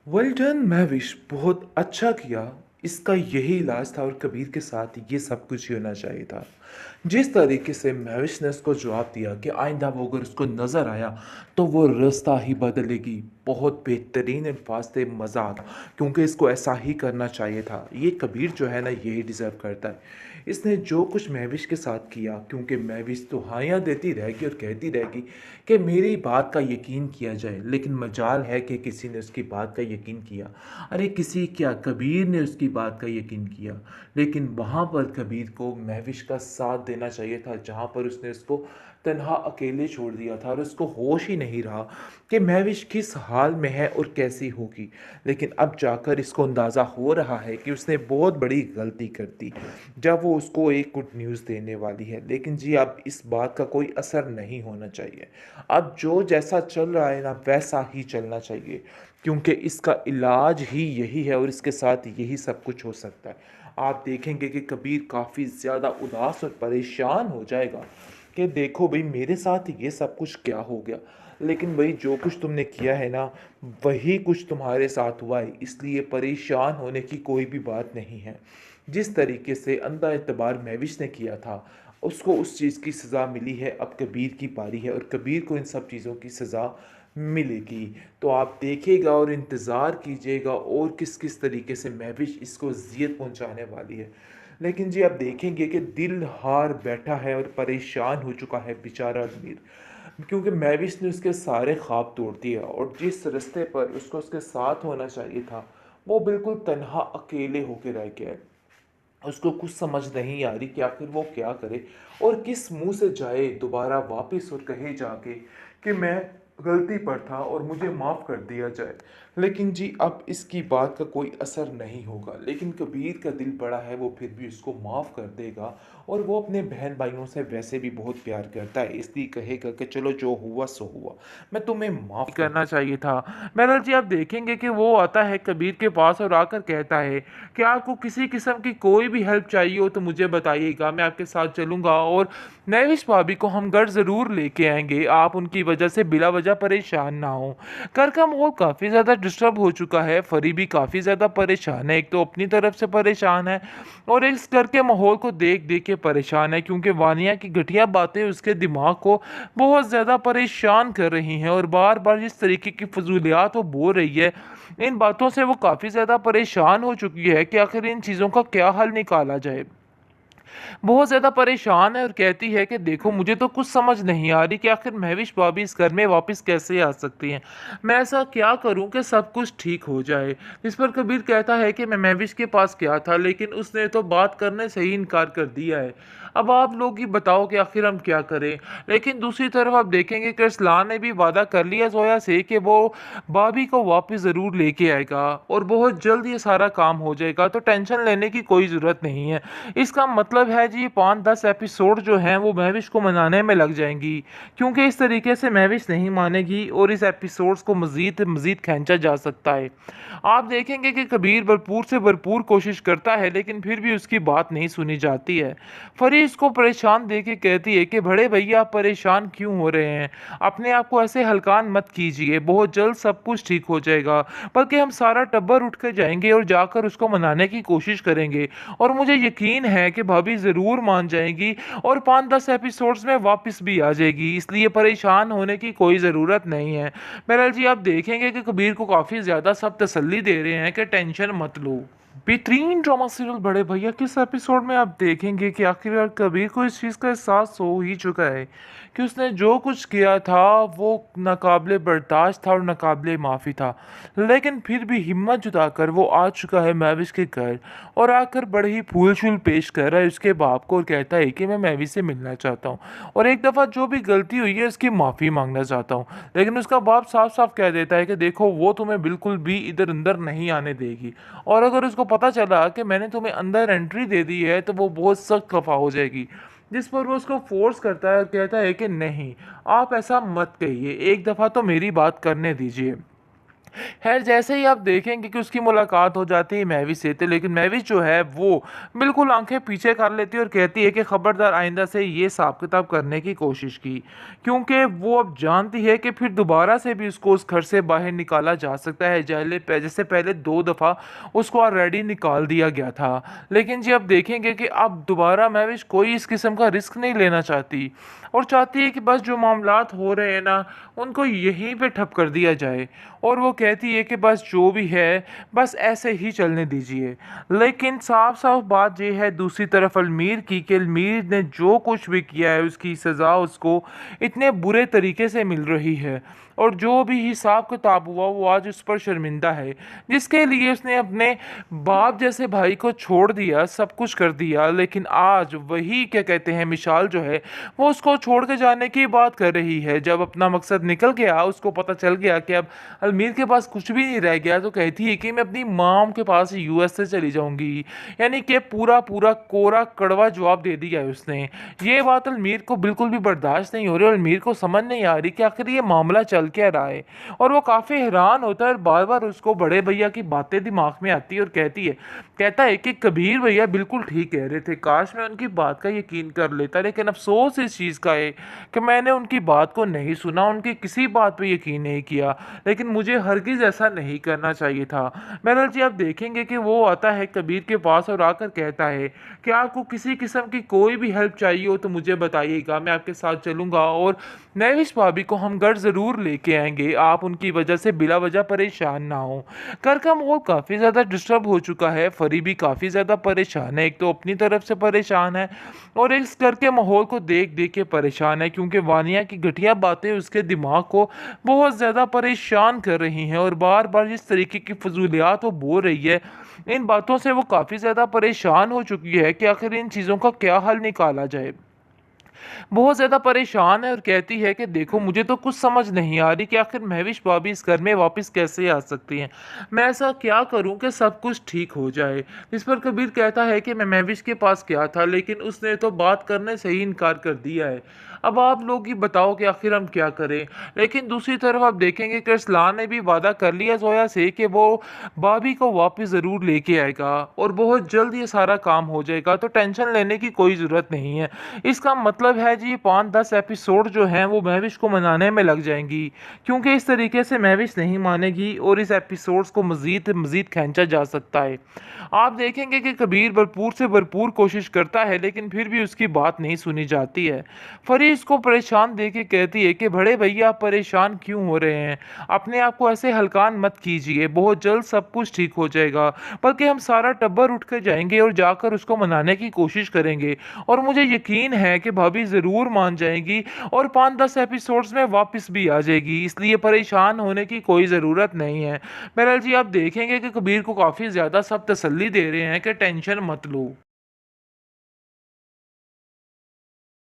Well done Mahwish, बहुत अच्छा किया। इसका यही इलाज था और कबीर के साथ ये सब कुछ ही होना चाहिए था। जिस तरीके से महविश ने उसको जवाब दिया कि आइंदा वो अगर उसको नज़र आया तो वो रास्ता ही बदलेगी, बहुत बेहतरीन अल्फाज थे, मज़ा आता। क्योंकि इसको ऐसा ही करना चाहिए था। ये कबीर जो है ना, यही डिज़र्व करता है। इसने जो कुछ महविश के साथ किया, क्योंकि महविश तो हाइयाँ देती रहेगी और कहती रहेगी कि मेरी बात का यकीन किया जाए, लेकिन मजाल है कि किसी ने उसकी बात का यकीन किया। अरे किसी क्या, कबीर ने उसकी बात का यकीन किया। लेकिन वहाँ पर कबीर को महविश का साथ देना चाहिए था, जहाँ पर उसने उसको तन्हा अकेले छोड़ दिया था और उसको होश ही नहीं रहा कि महविश किस हाल में है और कैसी होगी। लेकिन अब जाकर इसको अंदाज़ा हो रहा है कि उसने बहुत बड़ी गलती कर दी जब वो उसको एक गुड न्यूज़ देने वाली है। लेकिन जी, अब इस बात का कोई असर नहीं होना चाहिए। अब जो जैसा चल रहा है ना, वैसा ही चलना चाहिए, क्योंकि इसका इलाज ही यही है और इसके साथ यही सब कुछ हो सकता है। आप देखेंगे कि कबीर काफ़ी ज़्यादा उदास और परेशान हो जाएगा कि देखो भाई, मेरे साथ ये सब कुछ क्या हो गया। लेकिन भाई, जो कुछ तुमने किया है ना, वही कुछ तुम्हारे साथ हुआ है, इसलिए परेशान होने की कोई भी बात नहीं है। जिस तरीके से अंधा एतबार महविश ने किया था, उसको उस चीज़ की सज़ा मिली है। अब कबीर की पारी है और कबीर को इन सब चीज़ों की सज़ा मिलेगी। तो आप देखिएगा और इंतज़ार कीजिएगा और किस किस तरीके से महविश इसको ज़ियत पहुंचाने वाली है। लेकिन जी, आप देखेंगे कि दिल हार बैठा है और परेशान हो चुका है बेचारा अजमीर, क्योंकि महविश ने उसके सारे ख्वाब तोड़ दिया और जिस रास्ते पर उसको उसके साथ होना चाहिए था, वो बिल्कुल तन्हा अकेले होके रह गया है। उसको कुछ समझ नहीं आ रही कि आखिर वो क्या करे और किस मुंह से जाए दोबारा वापस और कहे जाके कि मैं गलती पर था और मुझे माफ़ कर दिया जाए। लेकिन जी, अब इसकी बात का कोई असर नहीं होगा। लेकिन कबीर का दिल बड़ा है, वो फिर भी उसको माफ़ कर देगा और वो अपने बहन भाइयों से वैसे भी बहुत प्यार करता है, इसलिए कहेगा कि चलो जो हुआ सो हुआ, मैं तुम्हें माफ़ करना चाहिए था। मेहरल जी, आप देखेंगे कि वो आता है कबीर के पास और आकर कहता है कि आपको किसी किस्म की कोई भी हेल्प चाहिए हो तो मुझे बताइएगा, मैं आपके साथ चलूँगा और नैविश भाभी को हम घर ज़रूर लेके आएंगे, आप उनकी वजह से बिला वजह परेशान ना हो। घर का माहौल काफ़ी ज़्यादा डिस्टर्ब हो चुका है, फरी भी काफ़ी ज़्यादा परेशान है, एक तो अपनी तरफ से परेशान है और इस घर के माहौल को देख देख के परेशान है, क्योंकि वानिया की घटिया बातें उसके दिमाग को बहुत ज़्यादा परेशान कर रही हैं और बार बार जिस तरीके की फजूलियात वो बोल रही है, इन बातों से वो काफ़ी ज़्यादा परेशान हो चुकी है कि आखिर इन चीज़ों का क्या हल निकाला जाए। बहुत ज़्यादा परेशान है और कहती है कि देखो, मुझे तो कुछ समझ नहीं आ रही कि आखिर महविश भाभी इस घर में वापस कैसे आ सकती हैं। मैं ऐसा क्या करूं कि सब कुछ ठीक हो जाए। इस पर कबीर कहता है कि मैं महविश के पास गया था, लेकिन उसने तो बात करने से ही इनकार कर दिया है। अब आप लोग ही बताओ कि आखिर हम क्या करें। लेकिन दूसरी तरफ आप देखेंगे कि रसलान ने भी वादा कर लिया जोया से कि वो भाभी को वापस ज़रूर लेके आएगा और बहुत जल्द ये सारा काम हो जाएगा, तो टेंशन लेने की कोई ज़रूरत नहीं है। इसका मतलब है जी, 5-10 एपिसोड जो हैं वो महविश को मनाने में लग जाएंगी, क्योंकि इस तरीके से महविश नहीं मानेगी और इस एपिसोड्स को मज़ीद मज़ीद खींचा जा सकता है। आप देखेंगे कि कबीर भरपूर से भरपूर कोशिश करता है, लेकिन फिर भी उसकी बात नहीं सुनी जाती है। फरी इसको परेशान देख के कहती है कि बड़े भैया, आप परेशान क्यों हो रहे हैं, अपने आप को ऐसे हल्कान मत कीजिए, बहुत जल्द सब कुछ ठीक हो जाएगा। बल्कि हम सारा टब्बर उठ कर जाएंगे और जाकर उसको मनाने की कोशिश करेंगे और मुझे यकीन है कि भाभी ज़रूर मान जाएगी और 5-10 एपिसोड्स में वापस भी आ जाएगी, इसलिए परेशान होने की कोई ज़रूरत नहीं है। बहरहाल जी, आप देखेंगे कि कबीर को काफ़ी ज़्यादा सब तसल्ली दे रहे हैं कि टेंशन मत लो। बेहतरीन ड्रामा सीरियल बड़े भैया किस एपिसोड में आप देखेंगे कि आखिरकार कबीर को इस चीज़ का एहसास हो ही चुका है कि उसने जो कुछ किया था वो नाकाबिले बर्दाश्त था और नाकाबिले माफ़ी था। लेकिन फिर भी हिम्मत जुटाकर वो आ चुका है महविश के घर और आकर बड़े ही फूल शूल पेश कर रहा है उसके बाप को और कहता है कि मैं महविश से मिलना चाहता हूँ और एक दफ़ा जो भी गलती हुई है उसकी माफ़ी मांगना चाहता हूँ। लेकिन उसका बाप साफ साफ कह देता है कि देखो, वो तुम्हें बिल्कुल भी इधर अंदर नहीं आने देगी और अगर उसको पता चला कि मैंने तुम्हें अंदर एंट्री दे दी है तो वो बहुत सख्त खफा हो जाएगी। जिस पर वो उसको फोर्स करता है और कहता है कि नहीं, आप ऐसा मत कहिए, एक दफ़ा तो मेरी बात करने दीजिए। ख़ैर जैसे ही आप देखेंगे कि उसकी मुलाकात हो जाती है महवी से, तो लेकिन महवी जो है वो बिल्कुल आँखें पीछे कर लेती है और कहती है कि खबरदार आइंदा से ये हिसाब-किताब करने की कोशिश की। क्योंकि वो अब जानती है कि फिर दोबारा से भी उसको उस घर से बाहर निकाला जा सकता है, जैसे पहले 2 दफ़ा उसको ऑलरेडी निकाल दिया गया था। लेकिन जी अब देखेंगे कि अब दोबारा महविश कोई इस किस्म का रिस्क नहीं लेना चाहती और चाहती है कि बस जो मामलात हो रहे हैं ना, उनको यहीं पे ठप कर दिया जाए। और वो कहती है कि बस जो भी है, बस ऐसे ही चलने दीजिए। लेकिन साफ-साफ बात ये है दूसरी तरफ अलमीर की कि अलमीर ने जो कुछ भी किया है उसकी सज़ा उसको इतने बुरे तरीके से मिल रही है और जो भी हिसाब-किताब हुआ वो आज उस पर शर्मिंदा है, जिसके लिए उसने अपने बाप जैसे भाई को छोड़ दिया, सब कुछ कर दिया, लेकिन आज वही क्या कहते हैं मिसाल जो है, वो उसको छोड़ के जाने की बात कर रही है। जब अपना मकसद निकल गया, उसको पता चल गया कि अब अलमीर के पास कुछ भी नहीं रह गया, तो कहती है कि मैं अपनी मॉम के पास यूएस से चली जाऊँगी। यानी कि पूरा-पूरा कोरा कड़वा जवाब दे दिया है उसने। ये बात अलमीर को बिल्कुल भी बर्दाश्त नहीं हो रही और अलमीर को समझ नहीं आ रही कि आखिर ये मामला चल क्या रहा है। और वो काफ़ी हैरान होता है और बार-बार उसको बड़े भैया की बातें दिमाग में आती है और कहता है कि कबीर भैया बिल्कुल ठीक कह रहे थे, काश मैं उनकी बात का यकीन कर लेता, लेकिन अफ़सोस इस चीज़ का है कि मैंने उनकी बात को नहीं सुना, उनकी किसी बात पे यकीन नहीं किया। लेकिन मुझे हरगिज़ ऐसा नहीं करना चाहिए था। बहरहाल जी आप देखेंगे कि वो आता है कबीर के पास और आकर कहता है कि आपको किसी किस्म की कोई भी हेल्प चाहिए हो तो मुझे बताइएगा, मैं आपके साथ चलूँगा और नैविश भाभी को हम घर ज़रूर लेके आएँगे, आप उनकी वजह से बिला वजह परेशान ना हों। घर का माहौल काफ़ी ज़्यादा डिस्टर्ब हो चुका है, फरी भी काफ़ी ज़्यादा परेशान है, एक तो अपनी तरफ से परेशान है और इस घर के माहौल को देख-देख के परेशान है क्योंकि वानिया की घटिया बातें उसके दिमाग को बहुत ज़्यादा परेशान कर रही हैं और बार-बार जिस तरीके की फ़ज़ूलियात वो बोल रही है, इन बातों से वो काफ़ी ज़्यादा परेशान हो चुकी है कि आखिर इन चीज़ों का क्या हल निकाला जाए। बहुत ज़्यादा परेशान है और कहती है कि देखो मुझे तो कुछ समझ नहीं आ रही कि आखिर महविश भाभी इस घर में वापस कैसे आ सकती हैं। मैं ऐसा क्या करूं कि सब कुछ ठीक हो जाए। इस पर कबीर कहता है कि मैं महविश के पास गया था लेकिन उसने तो बात करने से ही इनकार कर दिया है। अब आप लोग ही बताओ कि आखिर हम क्या करें। लेकिन दूसरी तरफ आप देखेंगे कि अरसलान ने भी वादा कर लिया जोया से कि वो भाभी को वापस ज़रूर लेके आएगा और बहुत जल्द ये सारा काम हो जाएगा, तो टेंशन लेने की कोई ज़रूरत नहीं है। इसका मतलब है जी 5-10 एपिसोड जो हैं वो महविश को मनाने में लग जाएंगी क्योंकि इस तरीके से महविश नहीं मानेगी और इस एपिसोड्स को मज़ीद मज़ीद खींचा जा सकता है। आप देखेंगे कि कबीर भरपूर से भरपूर कोशिश करता है लेकिन फिर भी उसकी बात नहीं सुनी जाती है। फरी इसको परेशान देख के कहती है कि बड़े भैया आप परेशान क्यों हो रहे हैं? अपने आप को ऐसे हल्कान मत कीजिए, बहुत जल्द सब कुछ ठीक हो जाएगा। बल्कि हम सारा टब्बर उठ कर जाएँगे और जाकर उसको मनाने की कोशिश करेंगे और मुझे यकीन है कि भाभी ज़रूर मान जाएँगी और 5-10 एपिसोड्स में वापस भी आ जाएगी, इसलिए परेशान होने की कोई ज़रूरत नहीं है। बहरहाल जी आप देखेंगे कि कबीर को काफ़ी ज़्यादा सब तसल्ली दे रहे हैं कि टेंशन मत लो।